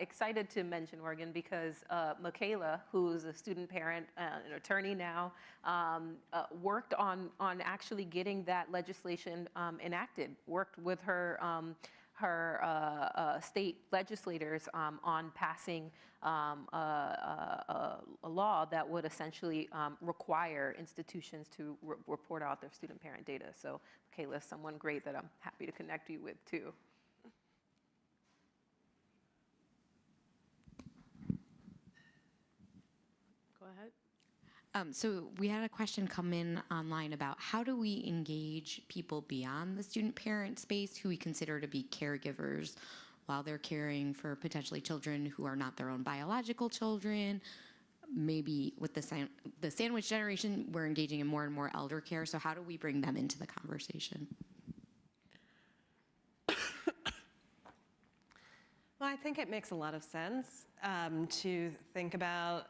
excited to mention Oregon because Michaela, who's a student parent, an attorney now, worked on actually getting that legislation enacted, worked with her state legislators on passing a law that would essentially require institutions to report out their student parent data. So Michaela is someone great that I'm happy to connect you with too. Go ahead. So we had a question come in online about how do we engage people beyond the student parent space who we consider to be caregivers while they're caring for potentially children who are not their own biological children. Maybe with the sandwich generation, we're engaging in more and more elder care. So how do we bring them into the conversation? Well, I think it makes a lot of sense to think about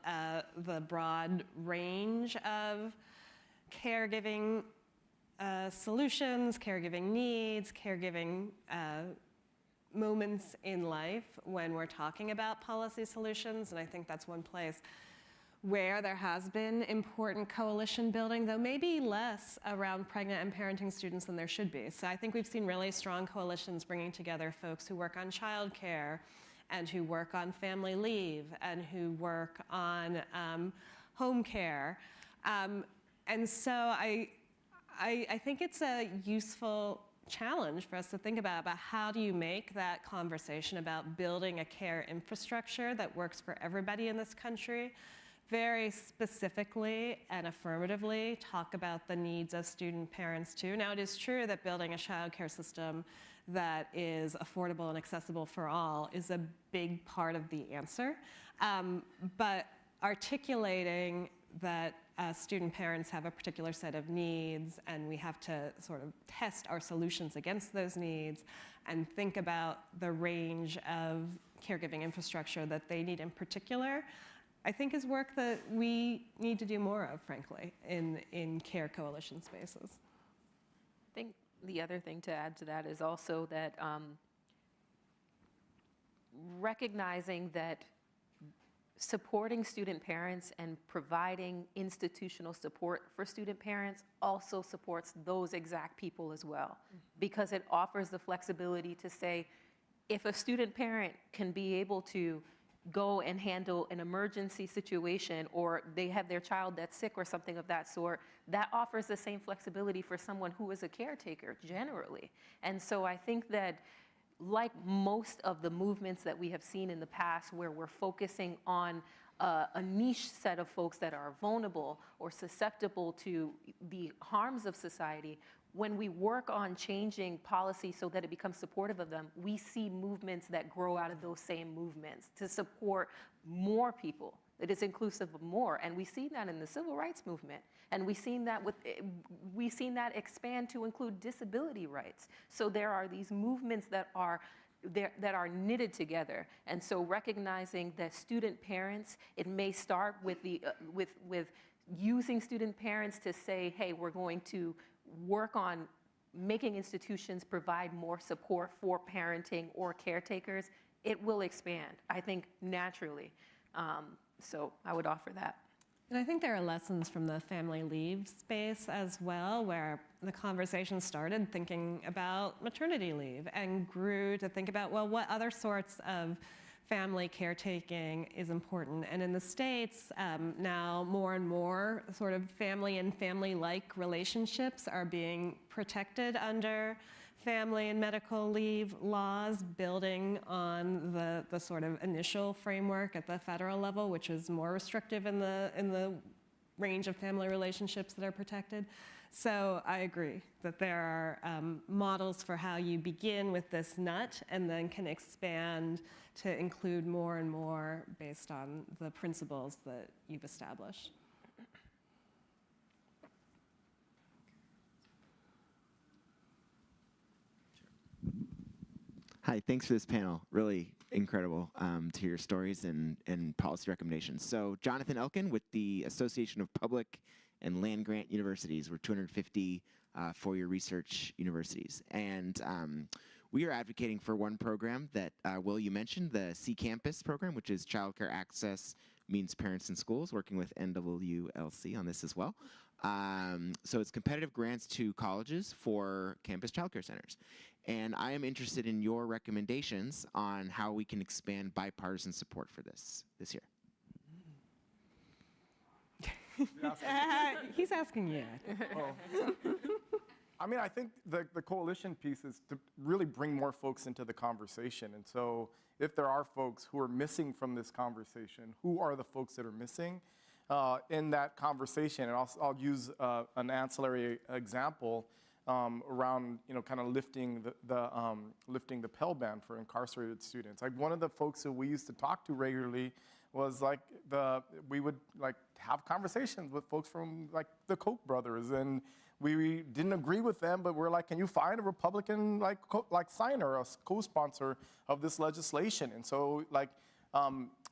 the broad range of caregiving solutions, caregiving needs, caregiving moments in life when we're talking about policy solutions. And I think that's one place where there has been important coalition building, though maybe less around pregnant and parenting students than there should be. So I think we've seen really strong coalitions bringing together folks who work on childcare and who work on family leave and who work on home care. And so I think it's a useful challenge for us to think about how do you make that conversation about building a care infrastructure that works for everybody in this country, very specifically and affirmatively talk about the needs of student parents too. Now, it is true that building a child care system that is affordable and accessible for all is a big part of the answer. But articulating that student parents have a particular set of needs and we have to sort of test our solutions against those needs and think about the range of caregiving infrastructure that they need in particular, I think is work that we need to do more of, frankly, in care coalition spaces. I think the other thing to add to that is also that recognizing that supporting student parents and providing institutional support for student parents also supports those exact people as well, because it offers the flexibility to say, if a student parent can be able to go and handle an emergency situation, or they have their child that's sick or something of that sort, that offers the same flexibility for someone who is a caretaker generally. And so I think that, like most of the movements that we have seen in the past where we're focusing on a niche set of folks that are vulnerable or susceptible to the harms of society, when we work on changing policy so that it becomes supportive of them, we see movements that grow out of those same movements to support more people. It is inclusive of more, and we've seen that in the civil rights movement, and we've seen that expand to include disability rights. So there are these movements that are knitted together, and so recognizing that student parents, it may start with with using student parents to say, hey, we're going to work on making institutions provide more support for parenting or caretakers. It will expand, I think, naturally. So I would offer that. And I think there are lessons from the family leave space as well, where the conversation started thinking about maternity leave and grew to think about, well, what other sorts of family caretaking is important. And in the States, now more and more sort of family and family-like relationships are being protected under family and medical leave laws, building on the sort of initial framework at the federal level, which is more restrictive in the range of family relationships that are protected. So I agree that there are models for how you begin with this nut and then can expand to include more and more based on the principles that you've established. Hi, thanks for this panel. Really incredible to hear your stories and policy recommendations. So Jonathan Elkin with the Association of Public and Land Grant Universities. We're 250 four-year research universities. And we are advocating for one program that, Will, you mentioned, the C Campus program, which is childcare access means parents in schools, working with NWLC on this as well. So it's competitive grants to colleges for campus childcare centers. And I am interested in your recommendations on how we can expand bipartisan support for this year. He's asking you. Oh. I mean, I think the coalition piece is to really bring more folks into the conversation. And so if there are folks who are missing from this conversation, who are the folks that are missing in that conversation? And I'll use an ancillary example around, kind of lifting the Pell Ban for incarcerated students. Like, one of the folks who we used to talk to regularly was like we would like have conversations with folks from like the Koch brothers, and we didn't agree with them, but we're like, can you find a Republican like signer, a co-sponsor of this legislation? And so like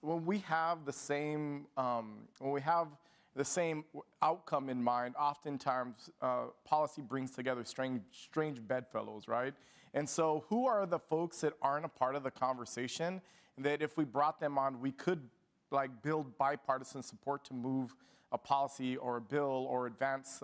when we have the same outcome in mind, oftentimes policy brings together strange bedfellows, right? And so who are the folks that aren't a part of the conversation that if we brought them on, we could like build bipartisan support to move a policy or a bill or advance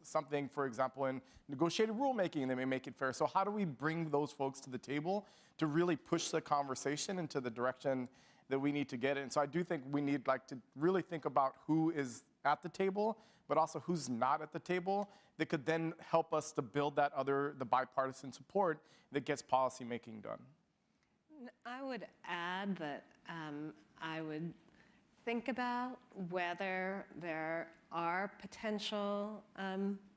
something, for example, in negotiated rulemaking that may make it fair. So how do we bring those folks to the table to really push the conversation into the direction that we need to get it? And so I do think we need like to really think about who is at the table, but also who's not at the table that could then help us to build the bipartisan support that gets policy making done. I would add that I would think about whether there are potential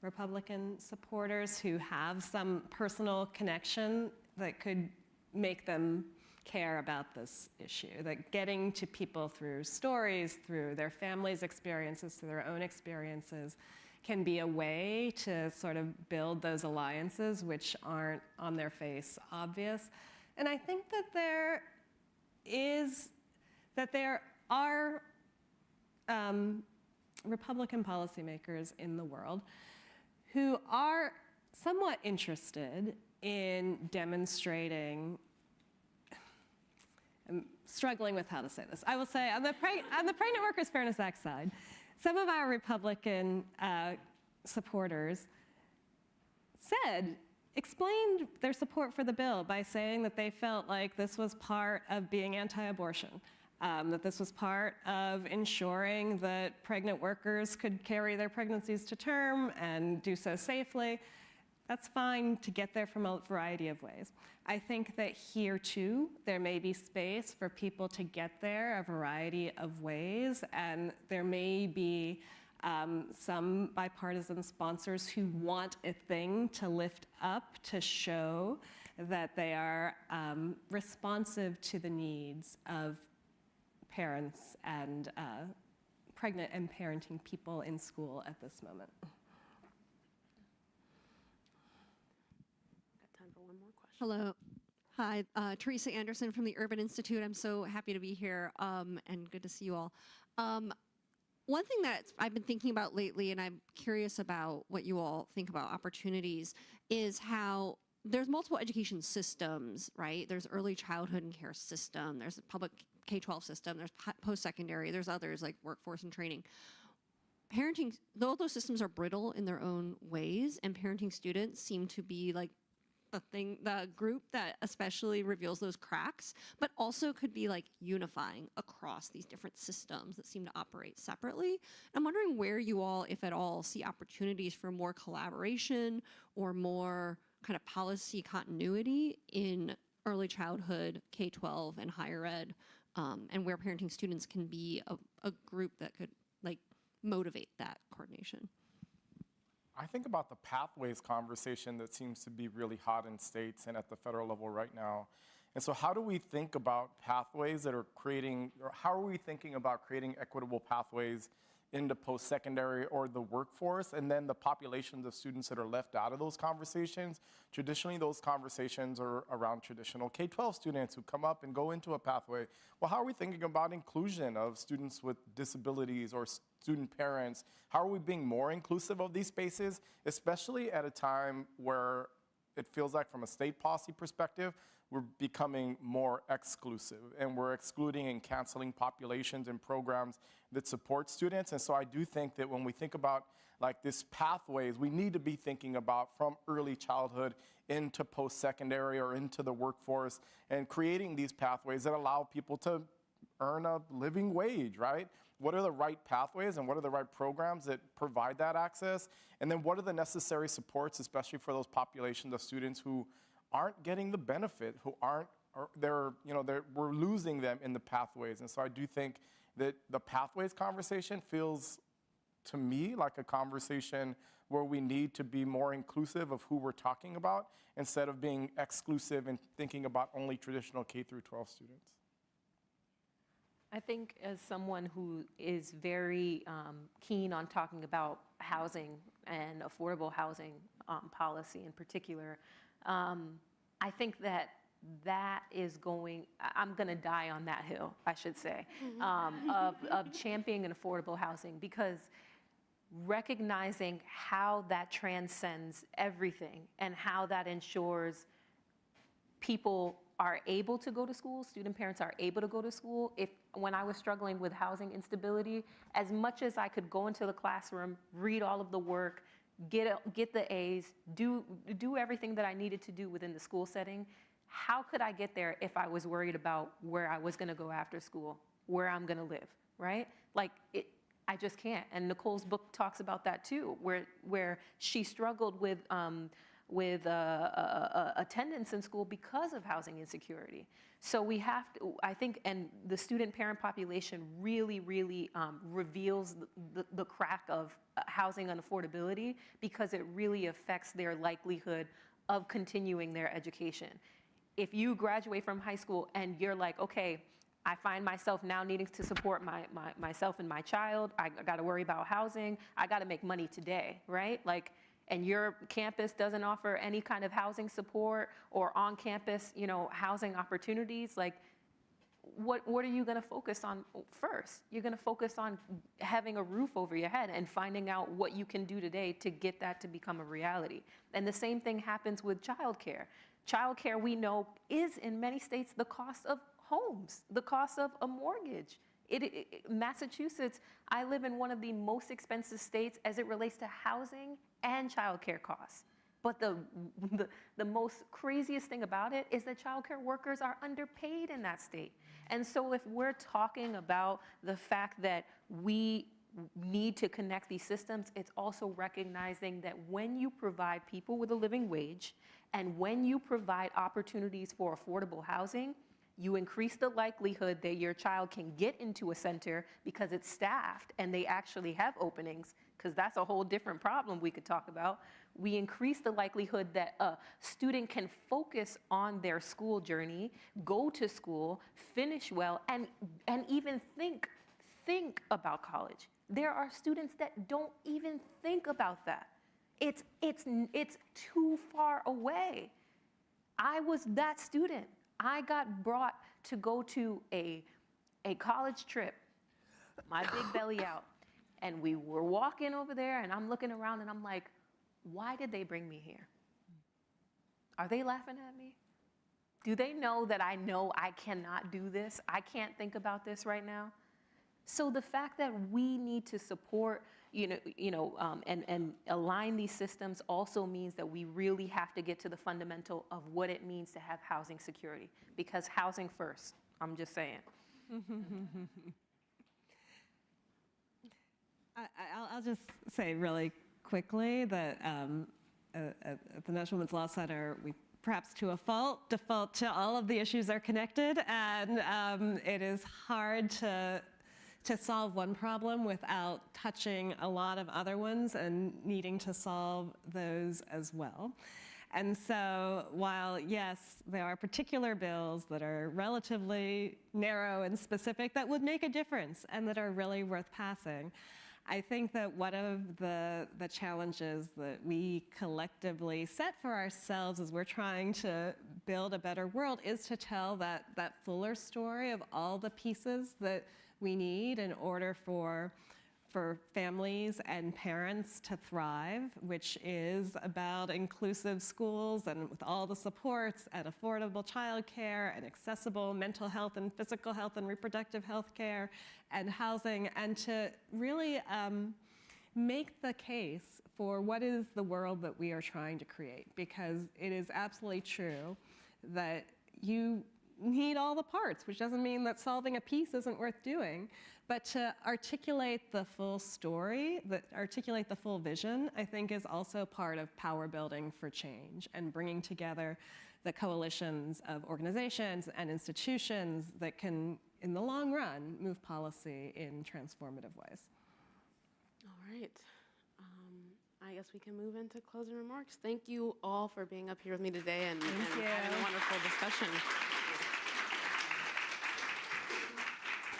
Republican supporters who have some personal connection that could make them care about this issue, that getting to people through stories, through their families' experiences, through their own experiences, can be a way to sort of build those alliances which aren't on their face obvious. And I think that there are Republican policymakers in the world who are somewhat interested in demonstrating, I'm struggling with how to say this. I will say on the Pregnant Workers Fairness Act side, some of our Republican supporters explained their support for the bill by saying that they felt like this was part of being anti-abortion, that this was part of ensuring that pregnant workers could carry their pregnancies to term and do so safely. That's fine to get there from a variety of ways. I think that here too, there may be space for people to get there a variety of ways, and there may be some bipartisan sponsors who want a thing to lift up to show that they are responsive to the needs of parents and pregnant and parenting people in school at this moment. Got time for one more question. Hello. Hi, Teresa Anderson from the Urban Institute. I'm so happy to be here and good to see you all. One thing that I've been thinking about lately, and I'm curious about what you all think about opportunities, is how there's multiple education systems, right? There's early childhood and care system, there's a public K-12 system, there's post-secondary, there's others like workforce and training. Parenting, all those systems are brittle in their own ways, and parenting students seem to be like the group that especially reveals those cracks, but also could be like unifying across these different systems that seem to operate separately. I'm wondering where you all, if at all, see opportunities for more collaboration or more kind of policy continuity in early childhood, K-12, and higher ed, and where parenting students can be a group that could like motivate that coordination. I think about the pathways conversation that seems to be really hot in states and at the federal level right now. And so how do we think about pathways that are creating, or how are we thinking about creating equitable pathways into post-secondary or the workforce, and then the populations of students that are left out of those conversations? Traditionally, those conversations are around traditional K-12 students who come up and go into a pathway. Well, how are we thinking about inclusion of students with disabilities or student parents? How are we being more inclusive of these spaces, especially at a time where it feels like from a state policy perspective, we're becoming more exclusive, and we're excluding and canceling populations and programs that support students. And so I do think that when we think about like this pathways, we need to be thinking about from early childhood into post-secondary or into the workforce, and creating these pathways that allow people to earn a living wage, right? What are the right pathways and what are the right programs that provide that access? And then what are the necessary supports, especially for those populations of students who aren't getting the benefit, who aren't, or we're losing them in the pathways. And so I do think that the pathways conversation feels to me like a conversation where we need to be more inclusive of who we're talking about, instead of being exclusive and thinking about only traditional K through 12 students. I think as someone who is very keen on talking about housing and affordable housing policy in particular, I think that is I'm going to die on that hill, I should say, of championing affordable housing, because recognizing how that transcends everything and how that ensures people are able to go to school, student parents are able to go to school. When I was struggling with housing instability, as much as I could go into the classroom, read all of the work, get the A's, do everything that I needed to do within the school setting, how could I get there if I was worried about where I was gonna go after school, where I'm gonna live, right? I just can't. And Nicole's book talks about that too, where she struggled with attendance in school because of housing insecurity. So we have to, I think, and the student parent population really reveals the crack of housing unaffordability, because it really affects their likelihood of continuing their education. If you graduate from high school and you're like, okay, I find myself now needing to support myself and my child, I gotta worry about housing, I gotta make money today, right? And your campus doesn't offer any kind of housing support or on-campus, housing opportunities, what are you going to focus on first? You're going to focus on having a roof over your head and finding out what you can do today to get that to become a reality. And the same thing happens with childcare. Childcare, we know, is in many states the cost of homes, the cost of a mortgage. Massachusetts, I live in one of the most expensive states as it relates to housing and childcare costs. But the most craziest thing about it is that childcare workers are underpaid in that state. And so if we're talking about the fact that we need to connect these systems, it's also recognizing that when you provide people with a living wage and when you provide opportunities for affordable housing, you increase the likelihood that your child can get into a center because it's staffed and they actually have openings, because that's a whole different problem we could talk about. We increase the likelihood that a student can focus on their school journey, go to school, finish well, and even think about college. There are students that don't even think about that. It's too far away. I was that student. I got brought to go to a college trip, my big belly out, and we were walking over there, and I'm looking around, and I'm like, why did they bring me here? Are they laughing at me? Do they know that I cannot do this? I can't think about this right now. So the fact that we need to support and align these systems also means that we really have to get to the fundamental of what it means to have housing security, because housing first, I'm just saying. I'll just say really quickly that at the National Women's Law Center, we perhaps to a fault default to all of the issues are connected, and it is hard to solve one problem without touching a lot of other ones and needing to solve those as well. And so while, yes, there are particular bills that are relatively narrow and specific that would make a difference and that are really worth passing, I think that one of the challenges that we collectively set for ourselves as we're trying to build a better world is to tell that fuller story of all the pieces that we need in order for families and parents to thrive, which is about inclusive schools and with all the supports and affordable childcare and accessible mental health and physical health and reproductive health care and housing, and to really make the case for what is the world that we are trying to create, because it is absolutely true that you need all the parts, which doesn't mean that solving a piece isn't worth doing, but to articulate the full story, articulate the full vision, I think is also part of power building for change and bringing together the coalitions of organizations and institutions that can, in the long run, move policy in transformative ways. All right. I guess we can move into closing remarks. Thank you all for being up here with me today and having a wonderful discussion.